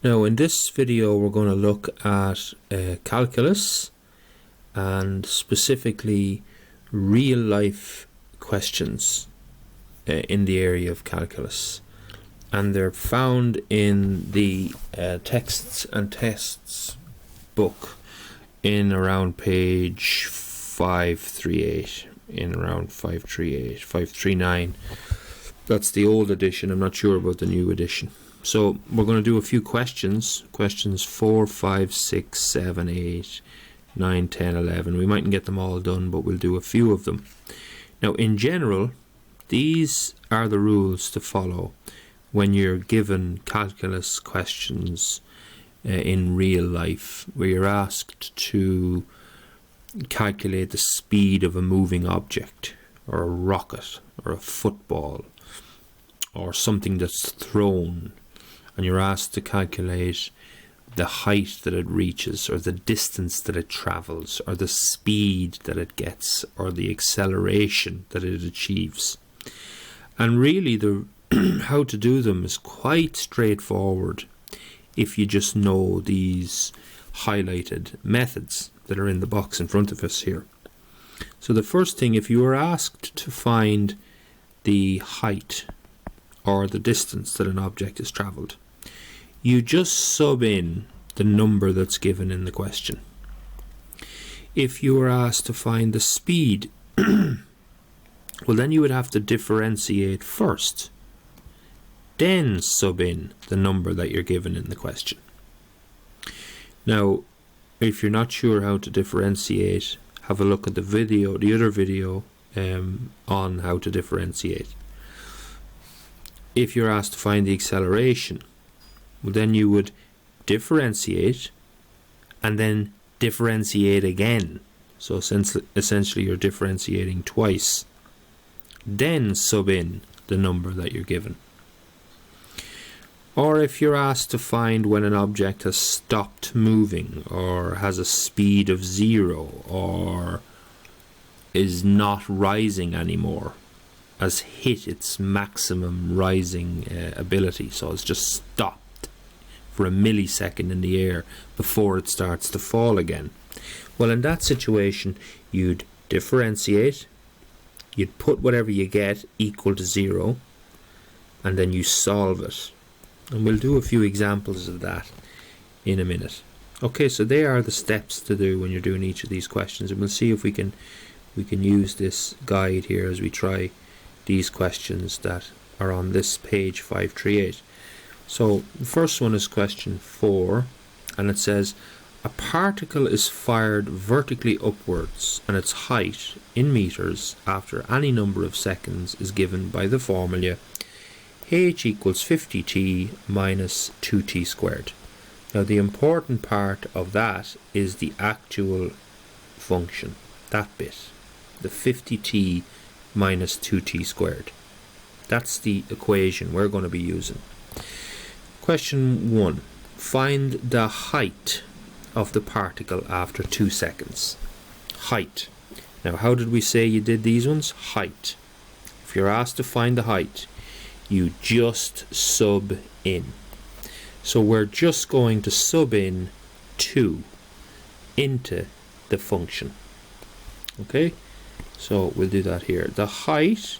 Now in this video we're going to look at calculus and specifically real life questions in the area of calculus, and they're found in the texts and tests book in around page 538, in around 538, 539. That's the old edition. I'm not sure about the new edition. So we're going to do a few questions 4, 5, 6, 7, 8, 9, 10, 11. We mightn't get them all done, but we'll do a few of them. Now in general, these are the rules to follow when you're given calculus questions in real life, where you're asked to calculate the speed of a moving object, or a rocket, or a football, or something that's thrown, and you're asked to calculate the height that it reaches, or the distance that it travels, or the speed that it gets, or the acceleration that it achieves. And really the how to do them is quite straightforward if you just know these highlighted methods that are in the box in front of us here. So the first thing, if you are asked to find the height or the distance that an object has travelled, you just sub in the number that's given in the question. If you were asked to find the speed, well, then you would have to differentiate first, then sub in the number that you're given in the question. Now, if you're not sure how to differentiate, have a look at the video, the other video on how to differentiate. If you're asked to find the acceleration, well, then you would differentiate and then differentiate again. So essentially you're differentiating twice. Then sub in the number that you're given. Or if you're asked to find when an object has stopped moving, or has a speed of 0, or is not rising anymore, has hit its maximum rising ability, so it's just stopped for a millisecond in the air before it starts to fall again. Well, in that situation you'd differentiate, you'd put whatever you get equal to 0, and then you solve it. And we'll do a few examples of that in a minute. Okay, so they are the steps to do when you're doing each of these questions, and we'll see if we can use this guide here as we try these questions that are on this page 538. So the first one is question 4, and it says a particle is fired vertically upwards and its height in meters after any number of seconds is given by the formula h equals 50t minus 2t squared. Now the important part of that is the actual function, that bit, the 50t minus 2t squared. That's the equation we're going to be using. Question 1. Find the height of the particle after 2 seconds. Height. Now how did we say you did these ones? Height. If you're asked to find the height, you just sub in. So we're just going to sub in 2 into the function. Okay, so we'll do that here. The height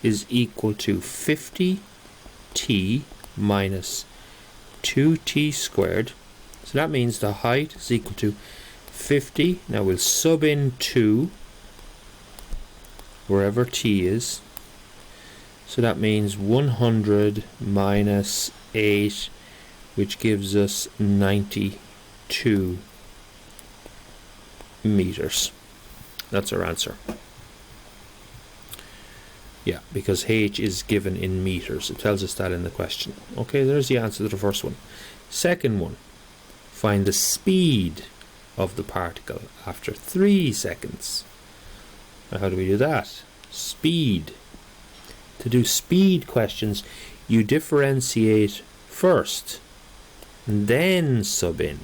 is equal to 50t minus 2t squared. So that means the height is equal to 50. Now we'll sub in 2 wherever t is. So that means 100 minus 8, which gives us 92 meters. That's our answer. Yeah, because h is given in meters. It tells us that in the question. Okay, there's the answer to the first one. Second one, find the speed of the particle after 3 seconds. Now how do we do that? Speed. To do speed questions, you differentiate first, and then sub in.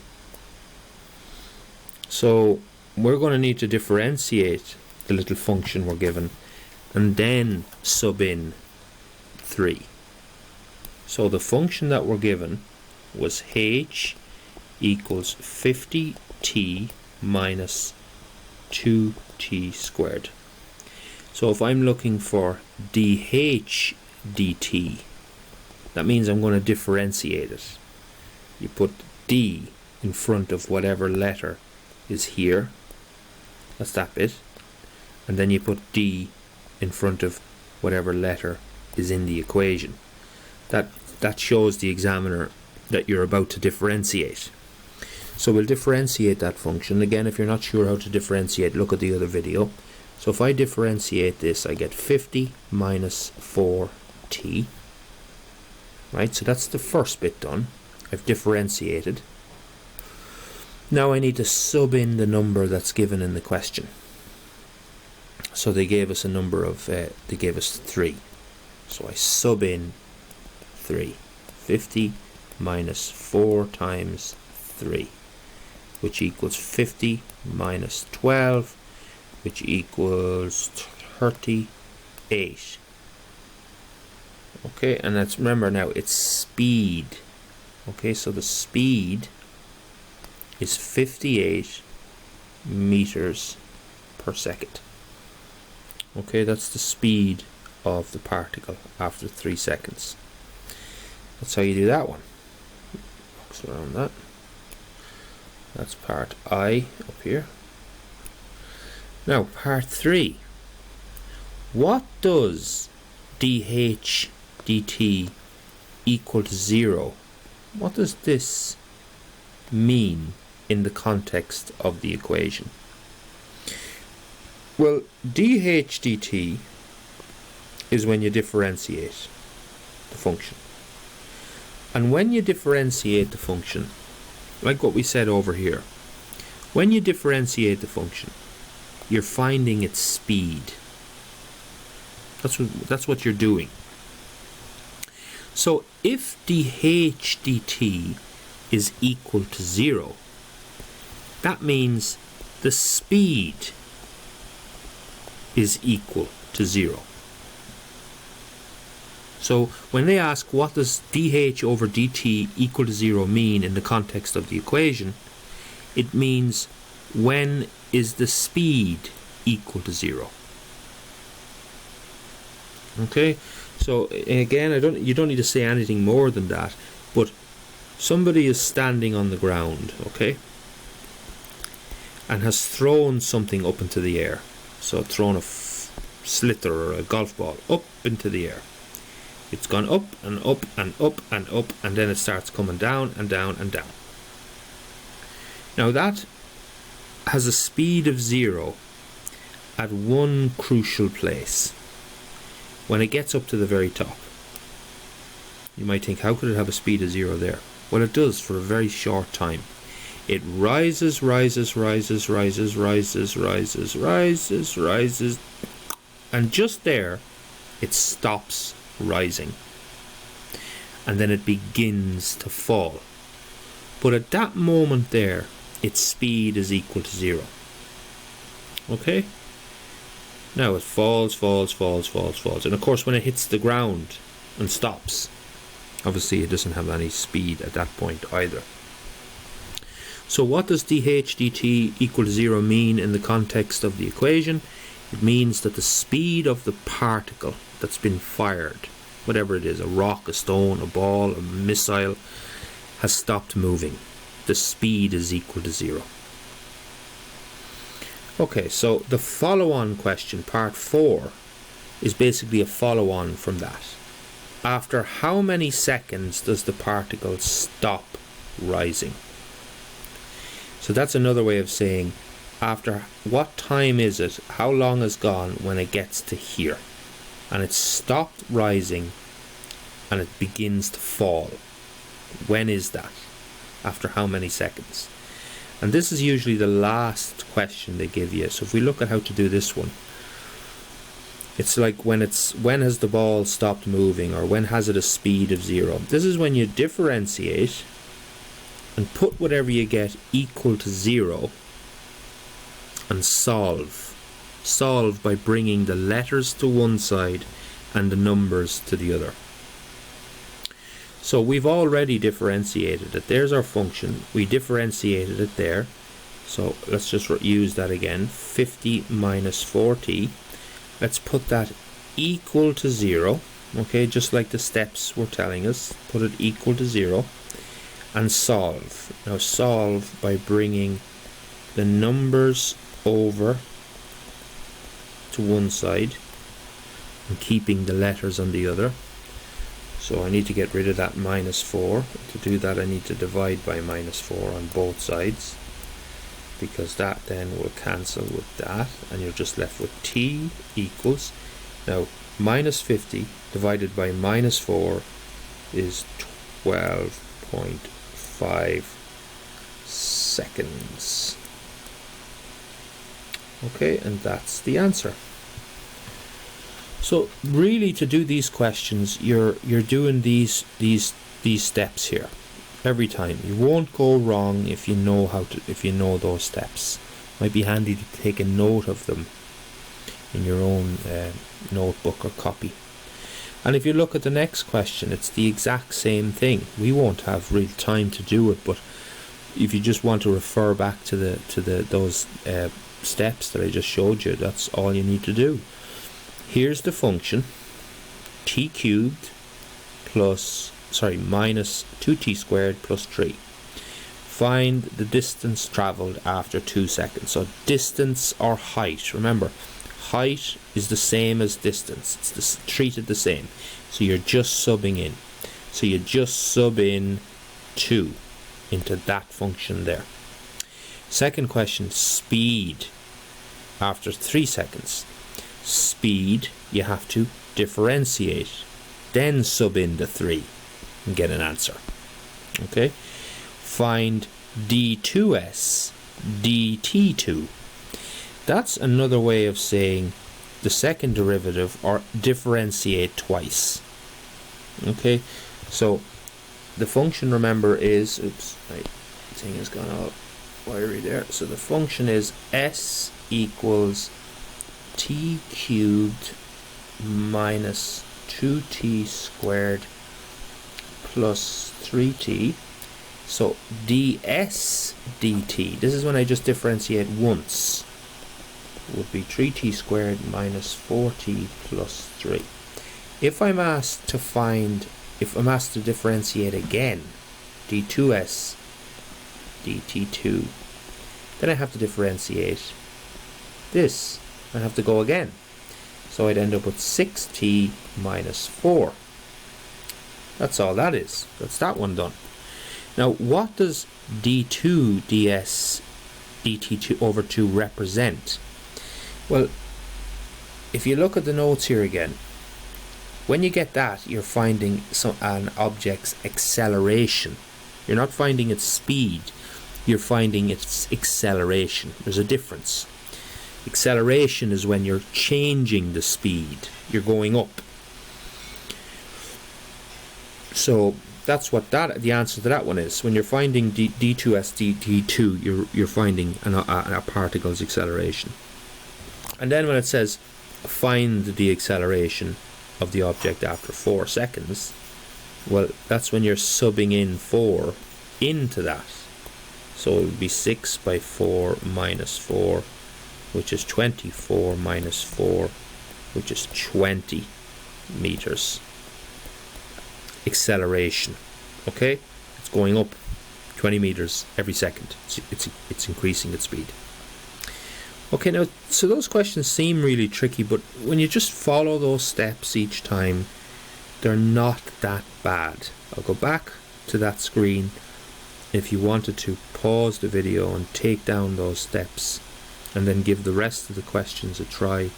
So we're going to need to differentiate the little function we're given, and then sub in 3. So the function that we're given was h equals 50t minus 2t squared. So if I'm looking for dH dt, that means I'm going to differentiate it. You put d in front of whatever letter is here, that's that bit, and then you put d in front of whatever letter is in the equation. That shows the examiner that you're about to differentiate. So we'll differentiate that function. Again, if you're not sure how to differentiate, look at the other video. So if I differentiate this, I get 50 minus 4t. Right, so that's the first bit done. I've differentiated. Now I need to sub in the number that's given in the question. So they gave us a number of, they gave us 3. So I sub in 3. 50 minus 4 times 3, which equals 50 minus 12, which equals 38. Okay, and let's remember now it's speed. Okay, so the speed is 58 meters per second. Okay, that's the speed of the particle after 3 seconds. That's how you do that one. Box around that. That's part I up here. Now part 3. What does dH dt equal to 0? What does this mean in the context of the equation? Well, dH dt is when you differentiate the function. And when you differentiate the function, like what we said over here, when you differentiate the function, you're finding its speed. That's what you're doing. So if dH dt is equal to 0, that means the speed is equal to 0. So when they ask what does dH over dt equal to 0 mean in the context of the equation, it means when is the speed equal to 0. Okay, so again, you don't need to say anything more than that, but somebody is standing on the ground, okay, and has thrown something up into the air. So thrown a slither or a golf ball up into the air. It's gone up and up and up and up, and then it starts coming down and down and down. Now that has a speed of 0 at one crucial place. When it gets up to the very top, you might think, how could it have a speed of 0 there? Well, it does for a very short time. It rises, rises, rises, rises, rises, rises, rises, rises, and just there it stops rising, and then it begins to fall. But at that moment there, its speed is equal to 0. Okay? Now it falls, falls, falls, falls, falls, and of course when it hits the ground and stops, obviously it doesn't have any speed at that point either. So what does dH dt equal to 0 mean in the context of the equation? It means that the speed of the particle that's been fired, whatever it is, a rock, a stone, a ball, a missile, has stopped moving. The speed is equal to 0. Okay, so the follow-on question, part 4, is basically a follow-on from that. After how many seconds does the particle stop rising? So that's another way of saying, after what time is it, how long has gone when it gets to here? And it's stopped rising and it begins to fall. When is that? After how many seconds? And this is usually the last question they give you. So if we look at how to do this one, it's like when has the ball stopped moving, or when has it a speed of 0? This is when you differentiate and put whatever you get equal to 0 and solve. Solve by bringing the letters to one side and the numbers to the other. So we've already differentiated it. There's our function. We differentiated it there. So let's just use that again. 50 minus 4t. Let's put that equal to 0. Okay, just like the steps were telling us. Put it equal to 0. And solve. Now solve by bringing the numbers over to one side and keeping the letters on the other. So I need to get rid of that minus 4. To do that I need to divide by minus 4 on both sides, because that then will cancel with that, and you're just left with t equals, now minus 50 divided by minus 4 is 12.5 seconds. Okay, and that's the answer. So really, to do these questions, you're doing these steps here every time. You won't go wrong if you know those steps. Might be handy to take a note of them in your own notebook or copy. And if you look at the next question, it's the exact same thing. We won't have real time to do it, but if you just want to refer back to those steps that I just showed you, that's all you need to do. Here's the function, t cubed minus 2t squared plus 3. Find the distance travelled after 2 seconds. So distance or height. Remember, height is the same as distance. It's treated the same. So you're just subbing in. So you just sub in 2 into that function there. Second question, speed after 3 seconds. Speed, you have to differentiate, then sub in the 3 and get an answer. Okay, find d2s dt2. That's another way of saying the second derivative, or differentiate twice. Okay, so the function, remember, is, oops, my thing has gone all wiry there. So the function is s equals t cubed minus 2t squared plus 3t. So ds dt, this is when I just differentiate once, would be 3t squared minus 4t plus 3. If I'm asked to differentiate again, d2s dt2, then I have to differentiate this. I have to go again. So I'd end up with 6t minus 4. That's all that is. That's that one done. Now, what does d2 ds dt2 over 2 represent? Well, if you look at the notes here again, when you get that, you're finding an object's acceleration. You're not finding its speed, you're finding its acceleration. There's a difference. Acceleration is when you're changing the speed, you're going up. So that's what the answer to that one is. When you're finding d2s dt2, you're finding a particle's acceleration. And then when it says find the acceleration of the object after 4 seconds, well, that's when you're subbing in 4 into that. So it would be 6 by 4 minus 4, which is 24 minus 4, which is 20 meters. Acceleration. Okay, it's going up 20 meters every second. It's increasing its speed. Okay, now, so those questions seem really tricky, but when you just follow those steps each time, they're not that bad. I'll go back to that screen. If you wanted to pause the video and take down those steps and then give the rest of the questions a try,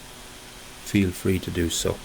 feel free to do so.